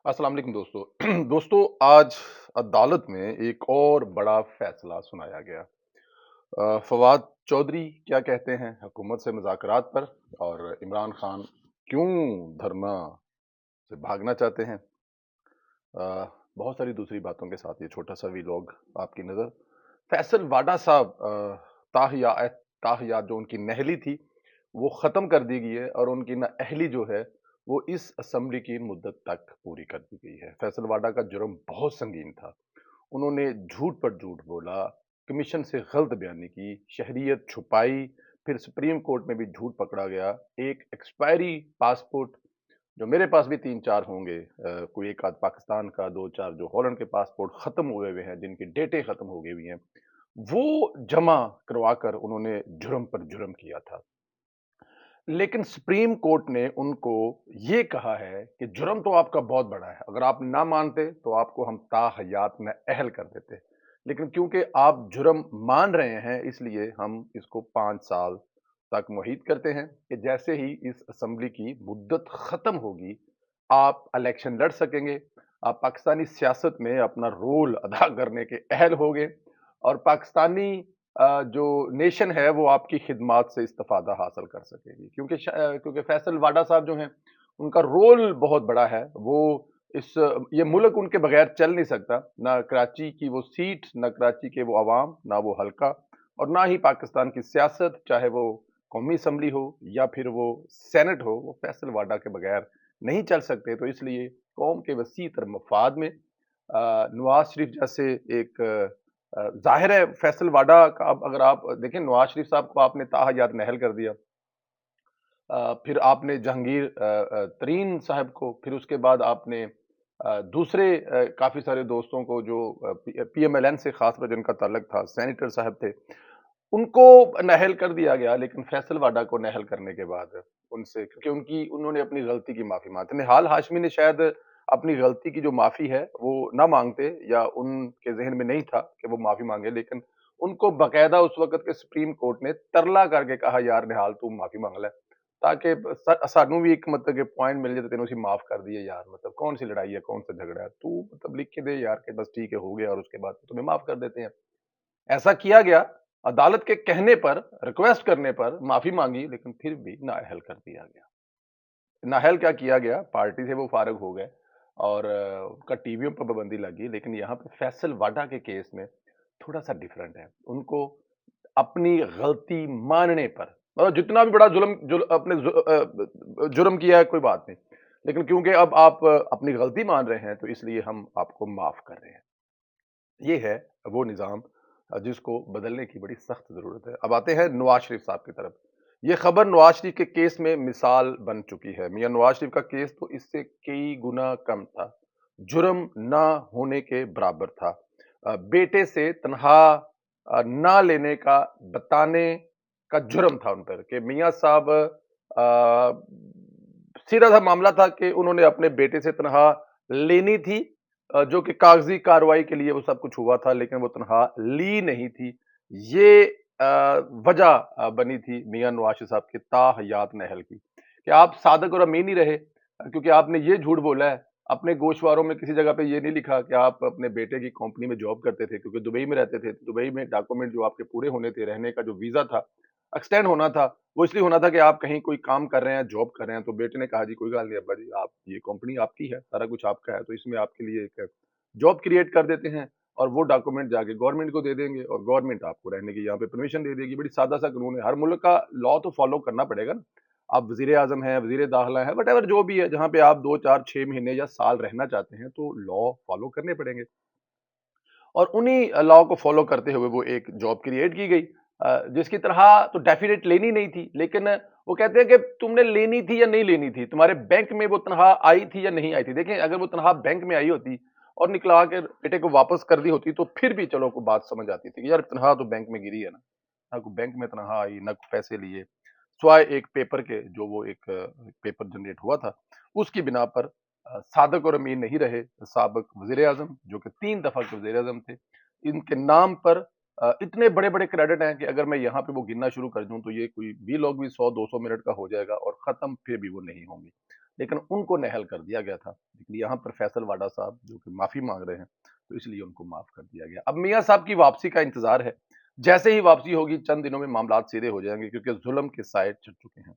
अस्सलाम वालेकुम दोस्तों दोस्तों आज अदालत में एक और बड़ा फैसला सुनाया गया। फवाद चौधरी क्या कहते हैं हुकूमत से मुज़ाकरात पर और इमरान खान क्यों धरना से भागना चाहते हैं। बहुत सारी दूसरी बातों के साथ ये छोटा सा वीलॉग आपकी नज़र। फैसल वाडा साहब ताहियात ताहियात जो उनकी नहली थी वो ख़त्म कर दी गई है और उनकी नाअहली जो है वो इस असेंबली की मुद्दत तक पूरी कर दी गई है। फैसल वाडा का जुर्म बहुत संगीन था। उन्होंने झूठ पर झूठ बोला, कमीशन से गलत बयानी की, शहरियत छुपाई, फिर सुप्रीम कोर्ट में भी झूठ पकड़ा गया। एक एक्सपायरी पासपोर्ट जो मेरे पास भी 3-4 होंगे, कोई एक आध पाकिस्तान का, 2-4 जो हॉलैंड के पासपोर्ट खत्म हुए हुए हैं, जिनकी डेटें खत्म हो गई हुई हैं, वो जमा करवाकर उन्होंने जुर्म पर जुर्म किया था। लेकिन सुप्रीम कोर्ट ने उनको ये कहा है कि जुर्म तो आपका बहुत बड़ा है, अगर आप ना मानते तो आपको हम ताहयात में अहल कर देते, लेकिन क्योंकि आप जुर्म मान रहे हैं इसलिए हम इसको 5 साल तक मुहीत करते हैं कि जैसे ही इस असेंबली की मुद्दत खत्म होगी आप इलेक्शन लड़ सकेंगे, आप पाकिस्तानी सियासत में अपना रोल अदा करने के अहल होंगे और पाकिस्तानी जो नेशन है वो आपकी खिदमात से इस्तिफादा हासिल कर सकेगी, क्योंकि फैसल वाडा साहब जो हैं उनका रोल बहुत बड़ा है। वो इस ये मुल्क उनके बगैर चल नहीं सकता, ना कराची की वो सीट, ना कराची के वो अवाम, ना वो हल्का और ना ही पाकिस्तान की सियासत, चाहे वो कौमी असम्बली हो या फिर वो सेनेट हो, वो फैसल वाडा के बगैर नहीं चल सकते। तो इसलिए कौम के वसी तर मफाद में नवाज शरीफ जैसे एक जाहिर है फैसल वाडा का, अब अगर आप देखें नवाज शरीफ साहब को आपने ताहयात नहल कर दिया, फिर आपने जहांगीर तरीन साहब को, फिर उसके बाद आपने दूसरे काफी सारे दोस्तों को जो पीएमएलएन से खास पर जिनका ताल्लुक था, सेनेटर साहब थे, उनको नहल कर दिया गया। लेकिन फैसल वाडा को नहल करने के बाद उनसे, क्योंकि उनकी उन्होंने अपनी गलती की माफी मांगी, निहाल हाशमी ने शायद अपनी गलती की जो माफी है वो ना मांगते या उनके जहन में नहीं था कि वो माफी मांगे, लेकिन उनको बकायदा उस वक्त के सुप्रीम कोर्ट ने तरला करके कहा यार निहाल तू माफी मांग ले, ताकि सानू भी एक मतलब के पॉइंट मिल जाए, तेन माफ कर दिए यार, मतलब कौन सी लड़ाई है, कौन सा झगड़ा है, तू मतलब लिख के दे यार कि बस ठीक है हो गया और उसके बाद तुम्हें माफ कर देते हैं। ऐसा किया गया, अदालत के कहने पर, रिक्वेस्ट करने पर माफी मांगी, लेकिन फिर भी नाअहल कर दिया गया। नाअहल क्या किया गया, पार्टी से वो फारिग हो गए और उनका टीवीओं पर पाबंदी लगी। लेकिन यहाँ पे फैसल वाडा के केस में थोड़ा सा डिफरेंट है। उनको अपनी गलती मानने पर, मतलब जितना भी बड़ा जुर्म किया है कोई बात नहीं, लेकिन क्योंकि अब आप अपनी गलती मान रहे हैं तो इसलिए हम आपको माफ कर रहे हैं। ये है वो निज़ाम जिसको बदलने की बड़ी सख्त ज़रूरत है। अब आते हैं नवाज शरीफ साहब की तरफ। ये खबर नवाज शरीफ के केस में मिसाल बन चुकी है। मियां नवाज शरीफ का केस तो इससे कई गुना कम था, जुर्म ना होने के बराबर था। बेटे से तनहा ना लेने का बताने का जुर्म था उन पर कि मियां साहब, सीधा सा मामला था कि उन्होंने अपने बेटे से तनहा लेनी थी, जो कि कागजी कार्रवाई के लिए वो सब कुछ हुआ था, लेकिन वो तनख्वाह ली नहीं थी। ये वजह बनी थी मियां नवाज शरीफ साहब के ताहयात नहल की कि आप सादक और अमीन ही रहे, क्योंकि आपने ये झूठ बोला है अपने गोशवारों में, किसी जगह पे ये नहीं लिखा कि आप अपने बेटे की कंपनी में जॉब करते थे, क्योंकि दुबई में रहते थे। दुबई में डॉक्यूमेंट जो आपके पूरे होने थे, रहने का जो वीजा था एक्सटेंड होना था, वो इसलिए होना था कि आप कहीं कोई काम कर रहे हैं, जॉब कर रहे हैं। तो बेटे ने कहा जी कोई गल नहीं अब्बा जी, आप ये कंपनी आपकी है, सारा कुछ आपका है, तो इसमें आपके लिए एक जॉब क्रिएट कर देते हैं और वो डॉक्यूमेंट जाके गवर्नमेंट को दे देंगे और गवर्नमेंट आपको रहने की यहाँ पे परमिशन दे देगी। बड़ी सादा सा कानून है, हर मुल्क का लॉ तो फॉलो करना पड़ेगा ना। आप वजीर आजम है, वजीर दाखिला है, वट एवर जो भी है, जहाँ पे आप 2 4 6 महीने या साल रहना चाहते हैं तो लॉ फॉलो करने पड़ेंगे। और उन्हीं लॉ को फॉलो करते हुए वो एक जॉब क्रिएट की गई, जिसकी तरह तो डेफिनेट लेनी नहीं थी, लेकिन वो कहते हैं कि तुमने लेनी थी या नहीं लेनी थी, तुम्हारे बैंक में वो तनख्वाह आई थी या नहीं आई थी। देखें अगर वो तनख्वाह बैंक में आई होती और निकला के बेटे को वापस कर दी होती तो फिर भी चलो को बात समझ आती थी कि यार तनख्वाह तो बैंक में गिरी है ना, ना कोई बैंक में तनख्वाह आई, ना कोई पैसे लिए, स्वाय एक पेपर के, जो वो एक पेपर जनरेट हुआ था, उसकी बिना पर सादक और अमीन नहीं रहे साबिक वजीर आजम, जो कि 3 दफा के वजीर आजम थे। इनके नाम पर इतने बड़े बड़े क्रेडिट हैं कि अगर मैं यहाँ पे वो गिनना शुरू कर दूं तो ये कोई भी लोग भी 100 200 मिनट का हो जाएगा और खत्म फिर भी वो नहीं होंगे, लेकिन उनको नहल कर दिया गया था। لیکن یہاں پر فیصل واڈا صاحب جو کہ معافی مانگ رہے ہیں تو اس لیے ان کو معاف کر دیا گیا. اب میاں صاحب کی واپسی کا انتظار ہے. جیسے ہی واپسی ہوگی چند دنوں میں معاملات سیدھے ہو جائیں گے کیونکہ ظلم کے سائے چڑھ چکے ہیں.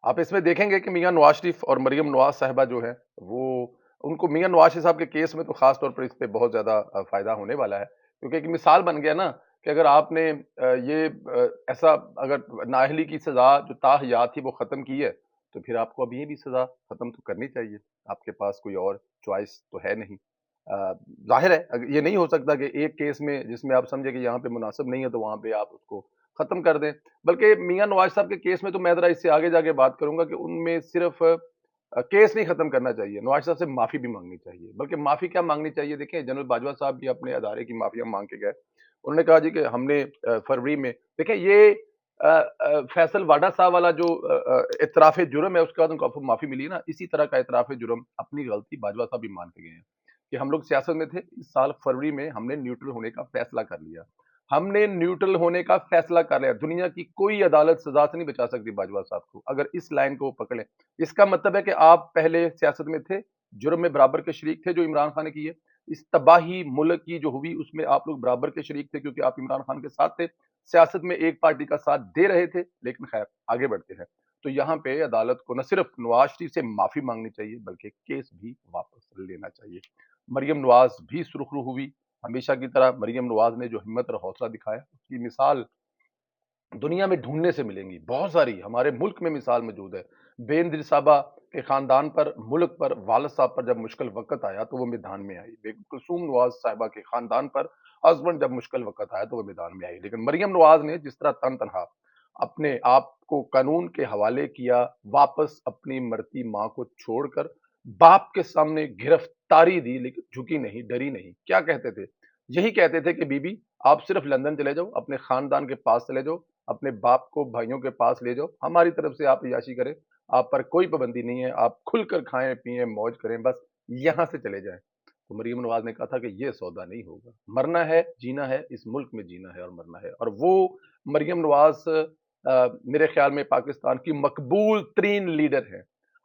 آپ اس میں دیکھیں گے کہ میاں نواز شریف اور مریم نواز صاحبہ جو ہے وہ ان کو میاں نواز شریف صاحب کے کیس میں تو خاص طور پر اس پہ بہت زیادہ فائدہ ہونے والا ہے کیونکہ ایک مثال بن گیا نا کہ اگر آپ نے ایسا اگر نااہلی کی سزا جو تاحیات تھی وہ ختم کی ہے تو پھر آپ کو اب یہ بھی سزا ختم تو کرنی چاہیے. آپ کے پاس کوئی اور چوائس تو ہے نہیں. ظاہر ہے یہ نہیں ہو سکتا کہ ایک کیس میں جس میں آپ سمجھے کہ یہاں پہ مناسب نہیں ہے تو وہاں پہ آپ اس کو ختم کر دیں. بلکہ میاں نواز صاحب کے کیس میں تو میں ذرا اس سے آگے جا کے بات کروں گا کہ ان میں صرف کیس نہیں ختم کرنا چاہیے, نواز صاحب سے معافی بھی مانگنی چاہیے. بلکہ معافی کیا مانگنی چاہیے, دیکھیں جنرل باجوہ صاحب بھی اپنے ادارے کی معافیاں مانگ کے گئے. انہوں نے کہا جی کہ ہم نے فروری میں دیکھیں یہ فیصل واڈا صاحب والا جو اعتراف جرم ہے اس کے بعد ان کو معافی ملی نا, اسی طرح کا اعتراف جرم اپنی غلطی باجوہ صاحب بھی مان کے گئے ہیں کہ ہم لوگ سیاست میں تھے, اس سال فروری میں ہم نے نیوٹرل ہونے کا فیصلہ کر لیا. ہم نے نیوٹرل ہونے کا فیصلہ کر لیا. دنیا کی کوئی عدالت سزا سے نہیں بچا سکتی باجوہ صاحب کو اگر اس لائن کو پکڑیں. اس کا مطلب ہے کہ آپ پہلے سیاست میں تھے, جرم میں برابر کے شریک تھے جو عمران خان نے کی ہے. اس تباہی ملک کی جو ہوئی اس میں آپ لوگ برابر کے شریک تھے کیونکہ آپ عمران خان کے ساتھ تھے, سیاست میں ایک پارٹی کا ساتھ دے رہے تھے. لیکن خیر آگے بڑھتے ہیں تو یہاں پہ عدالت کو نہ صرف نواز شریف سے معافی مانگنی چاہیے بلکہ کیس بھی واپس لینا چاہیے. مریم نواز بھی سرخرو ہوئی ہمیشہ کی طرح. مریم نواز نے جو ہمت اور حوصلہ دکھایا اس کی مثال دنیا میں ڈھونڈنے سے ملیں گی, بہت ساری ہمارے ملک میں مثال موجود ہے. بے نظیر صاحبہ کے خاندان پر, ملک پر, والد صاحب پر جب مشکل وقت آیا تو وہ میدان میں آئی. بیگم کلثوم نواز صاحبہ کے خاندان پر ہسبینڈ جب مشکل وقت آیا تو وہ میدان میں آئی. لیکن مریم نواز نے جس طرح تن تنہا اپنے آپ کو قانون کے حوالے کیا, واپس اپنی مرتی ماں کو چھوڑ کر باپ کے سامنے گرفتاری دی لیکن جھکی نہیں, ڈری نہیں. کیا کہتے تھے, یہی کہتے تھے کہ بی بی آپ صرف لندن چلے جاؤ, اپنے خاندان کے پاس چلے جاؤ, اپنے باپ کو بھائیوں کے پاس لے جاؤ, ہماری طرف سے آپ عیاشی کریں, آپ پر کوئی پابندی نہیں ہے, آپ کھل کر کھائیں پیئیں موج کریں, بس یہاں سے چلے جائیں. تو مریم نواز نے کہا تھا کہ یہ سودا نہیں ہوگا, مرنا ہے جینا ہے, اس ملک میں جینا ہے اور مرنا ہے. اور وہ مریم نواز میرے خیال میں پاکستان کی مقبول ترین لیڈر ہے.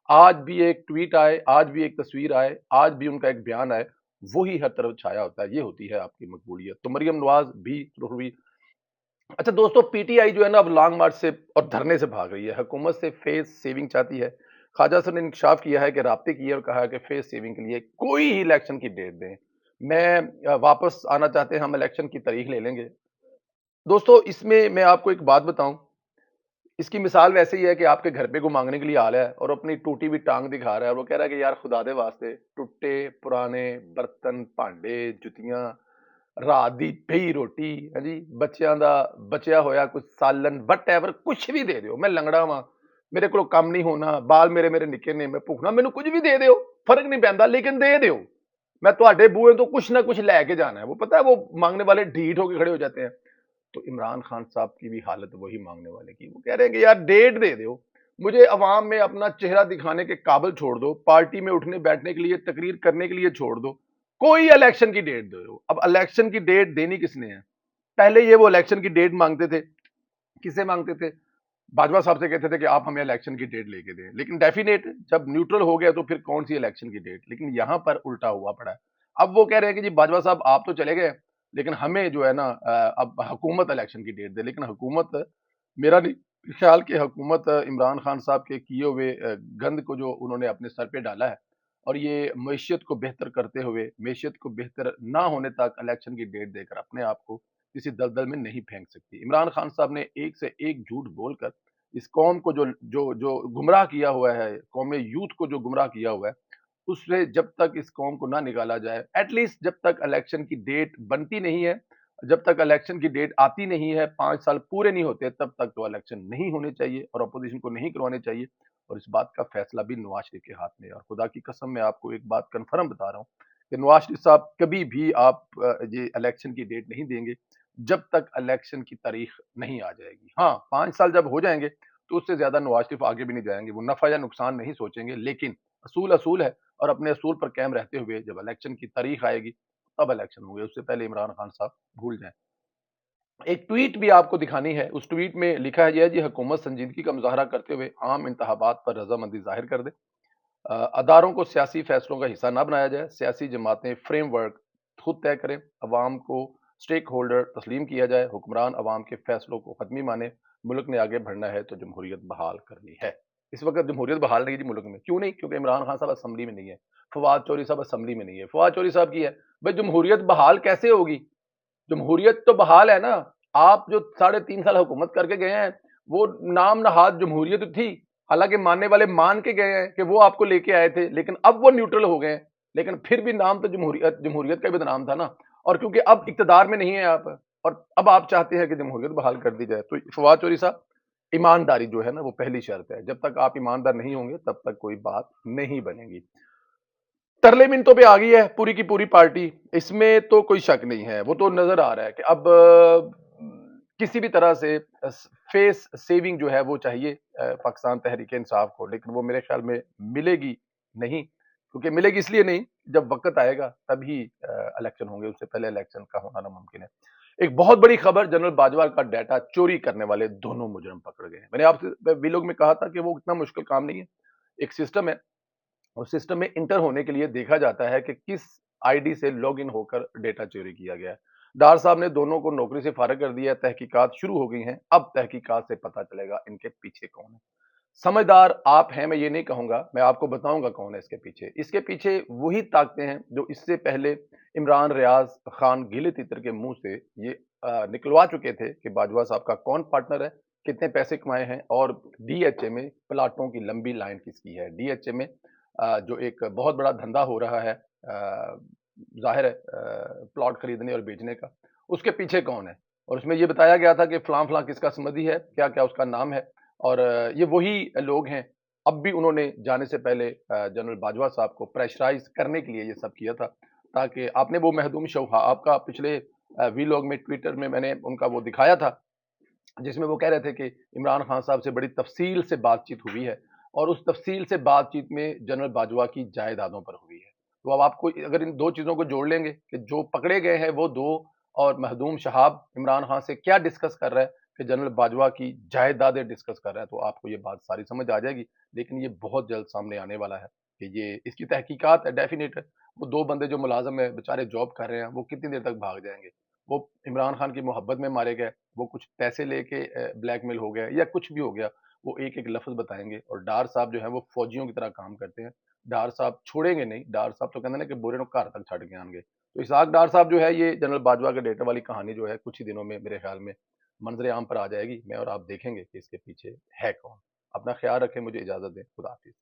آج بھی ایک ٹویٹ آئے, آج بھی ایک تصویر آئے, آج بھی ان کا ایک بیان آئے, وہی ہر طرف چھایا ہوتا ہے. یہ ہوتی ہے آپ کی مقبولیت. تو مریم نواز بھی ہوئی. اچھا دوستو, پی ٹی آئی جو ہے نا اب لانگ مارچ سے اور دھرنے سے بھاگ رہی ہے, حکومت سے فیس سیونگ چاہتی ہے. خواجہ صاحب نے انکشاف کیا ہے کہ رابطے کیے اور کہا ہے کہ فیس سیونگ کے لیے کوئی ہی الیکشن کی ڈیٹ دیں, میں واپس آنا چاہتے ہیں, ہم الیکشن کی تاریخ لے لیں گے. دوستو اس میں آپ کو ایک بات بتاؤں, اس کی مثال ویسے ہی ہے کہ آپ کے گھر پہ کو مانگنے کے لیے آ رہا ہے اور اپنی ٹوٹی ہوئی ٹانگ دکھا رہا ہے اور وہ کہہ رہا ہے کہ یار خدا دے واسطے ٹوٹے پرانے برتن بھانڈے جتیاں رات دی پئی روٹی جی بچیاں دا بچیا ہویا کچھ سالن وٹ ایور کچھ بھی دے دیو, میں لنگڑا ہاں, میرے کو کام نہیں ہونا, بال میرے نکے نے, میں بھوکنا, مینوں کچھ بھی دے دیو, فرق نہیں پیندا لیکن دے دیو, میں تواڈے بوئے تو کچھ نہ کچھ لے کے جانا ہے. وہ پتہ ہے وہ مانگنے والے ڈھیٹ ہو کے کھڑے ہو جاتے ہیں. تو عمران خان صاحب کی بھی حالت وہی مانگنے والے کی, وہ کہہ رہے ہیں کہ یار ڈیٹ دے دیو, مجھے عوام میں اپنا چہرہ دکھانے کے قابل چھوڑ دو, پارٹی میں اٹھنے بیٹھنے کے لیے تقریر کرنے کے لیے چھوڑ دو, کوئی الیکشن کی ڈیٹ دو. اب الیکشن کی ڈیٹ دینی کس نے ہے, پہلے یہ وہ الیکشن کی ڈیٹ مانگتے تھے, کسے مانگتے تھے, باجوہ صاحب سے کہتے تھے کہ آپ ہمیں الیکشن کی ڈیٹ لے کے دیں, لیکن ڈیفینیٹ جب نیوٹرل ہو گیا تو پھر کون سی الیکشن کی ڈیٹ. لیکن یہاں پر الٹا ہوا پڑا ہے. اب وہ کہہ رہے ہیں کہ جی باجوہ صاحب آپ تو چلے گئے لیکن ہمیں جو ہے نا اب حکومت الیکشن کی ڈیٹ دے. لیکن حکومت میرا نہیں خیال کہ حکومت عمران خان صاحب کے کیے ہوئے گند کو جو انہوں نے اپنے سر پہ ڈالا ہے اور یہ معیشت کو بہتر کرتے ہوئے معیشت کو بہتر نہ ہونے تک الیکشن کی ڈیٹ دے کر اپنے آپ کو کسی دلدل میں نہیں پھینک سکتی. عمران خان صاحب نے ایک سے ایک جھوٹ بول کر اس قوم کو جو گمراہ کیا ہوا ہے, قوم یوتھ کو جو گمراہ کیا ہوا ہے, اس سے جب تک اس قوم کو نہ نکالا جائے, ایٹ لیسٹ جب تک الیکشن کی ڈیٹ بنتی نہیں ہے, جب تک الیکشن کی ڈیٹ آتی نہیں ہے, 5 سال پورے نہیں ہوتے, تب تک تو الیکشن نہیں ہونے چاہیے اور اپوزیشن کو نہیں کروانے چاہیے. اور اس بات کا فیصلہ بھی نواز شریف کے ہاتھ میں ہے. اور خدا کی قسم میں آپ کو ایک بات کنفرم بتا رہا ہوں کہ نواز شریف صاحب کبھی بھی آپ یہ الیکشن کی ڈیٹ نہیں دیں گے جب تک الیکشن کی تاریخ نہیں آ جائے گی. ہاں 5 سال جب ہو جائیں گے تو اس سے زیادہ نواز شریف آگے بھی نہیں جائیں گے, وہ نفع یا نقصان نہیں سوچیں گے, لیکن اصول اصول ہے اور اپنے اصول پر قائم رہتے ہوئے جب الیکشن کی تاریخ آئے گی تب الیکشن ہوں گے, اس سے پہلے عمران خان صاحب بھول جائیں. ایک ٹویٹ بھی آپ کو دکھانی ہے, اس ٹویٹ میں لکھا ہے جی حکومت سنجیدگی کا مظاہرہ کرتے ہوئے عام انتخابات پر رضامندی ظاہر کر دے. अदारों को सियासी फैसलों का हिस्सा ना बनाया जाए, सियासी जमातें फ्रेमवर्क खुद तय करें, अवाम को स्टेक होल्डर तस्लीम किया जाए, हुक्मरान अवाम के फैसलों को हतमी माने, मुल्क ने आगे बढ़ना है तो जमहूरियत बहाल करनी है। इस वक्त जमहूरियत बहाल नहीं जी मुल्क में, क्यों नहीं? क्योंकि इमरान खान साहब असम्बली में नहीं है, फवाद चौधरी साहब असम्बली में नहीं है, फवाद चौधरी साहब की है। भाई जमहूरियत बहाल कैसे होगी? जमहूरियत तो बहाल है ना। आप जो 3.5 साल हुकूमत करके गए हैं, वो नाम नहाद जमहूरियत थी। हालांकि मानने वाले मान के गए हैं कि वो आपको लेके आए थे, लेकिन अब वो न्यूट्रल हो गए हैं। लेकिन फिर भी नाम तो जमहूरियत जमहूरियत का भी नाम था ना। और क्योंकि अब इक्तदार में नहीं है आप, और अब आप चाहते हैं कि जमहूरियत बहाल कर दी जाए, तो फवाद चौधरी साहब, ईमानदारी जो है ना वो पहली शर्त है। जब तक आप ईमानदार नहीं होंगे तब तक कोई बात नहीं बनेगी। तरले मिन्नतों पे आ गई है पूरी की पूरी पार्टी, इसमें तो कोई शक नहीं है। वो तो नजर आ रहा है कि अब किसी भी तरह से फेस सेविंग जो है वो चाहिए पाकिस्तान तहरीक इंसाफ को, लेकिन वो मेरे ख्याल में मिलेगी नहीं। क्योंकि मिलेगी इसलिए नहीं, जब वक्त आएगा तभी इलेक्शन होंगे, उससे पहले इलेक्शन का होना नामुमकिन है। एक बहुत बड़ी खबर, जनरल बाजवा का डाटा चोरी करने वाले दोनों मुजरम पकड़ गए हैं। मैंने आपसे वीलॉग में कहा था कि वो इतना मुश्किल काम नहीं है। एक सिस्टम है, और सिस्टम में इंटर होने के लिए देखा जाता है कि किस आईडी से लॉग इन होकर डेटा चोरी किया गया है। डार साहब ने दोनों को नौकरी से फारिग कर दिया, तहकीकात शुरू हो गई हैं। अब तहकीकात से पता चलेगा इनके पीछे कौन है। समझदार आप हैं, मैं ये नहीं कहूंगा, मैं आपको बताऊंगा कौन है इसके पीछे। इसके पीछे वही ताकतें हैं जो इससे पहले इमरान रियाज खान गीले तीतर के मुंह से ये निकलवा चुके थे कि बाजवा साहब का कौन पार्टनर है, कितने पैसे कमाए हैं, और डीएचए में प्लाटों की लंबी लाइन किसकी है। डीएचए में जो एक बहुत बड़ा धंधा हो रहा है जाहिर है प्लॉट खरीदने और बेचने का, उसके पीछे कौन है। और उसमें ये बताया गया था कि फलां फलां किसका समधी है, क्या क्या उसका नाम है। और ये वही लोग हैं। अब भी उन्होंने जाने से पहले जनरल बाजवा साहब को प्रेशराइज करने के लिए ये सब किया था, ताकि आपने वो महदूम शो आपका पिछले वीलॉग में ट्विटर में मैंने उनका वो दिखाया था, जिसमें वो कह रहे थे कि इमरान खान साहब से बड़ी तफसील से बातचीत हुई है, और उस तफसील से बातचीत में जनरल बाजवा की जायदादों पर हुई है। तो अब आपको अगर इन दो चीज़ों को जोड़ लेंगे कि जो पकड़े गए हैं वो दो, और महदूम शहाब इमरान खान से क्या डिस्कस कर रहा है कि जनरल बाजवा की जायदादें डिस्कस कर रहा है, तो आपको ये बात सारी समझ आ जाएगी। लेकिन ये बहुत जल्द सामने आने वाला है कि ये इसकी तहकीकात है, डेफिनेट है। वो दो बंदे जो मुलाजम है बेचारे जॉब कर रहे हैं, वो कितनी देर तक भाग जाएंगे? वो इमरान खान की मोहब्बत में मारे गए, वो कुछ पैसे लेके ब्लैकमेल हो गया या कुछ भी हो गया, वो एक एक लफ्ज बताएंगे। और डार साहब जो है वो फौजियों की तरह काम करते हैं। डार साहब छोड़ेंगे नहीं, डार साहब तो कहते हैं ना कि बुरे नो घर तक छड़ के आएंगे। तो इसहाक डार साहब जो है, ये जनरल बाजवा के डेटा वाली कहानी जो है कुछ ही दिनों में मेरे ख्याल में मंजरे आम पर आ जाएगी। मैं और आप देखेंगे कि इसके पीछे है कौन। अपना ख्याल रखें, मुझे इजाजत दें, खुदा हाफिज।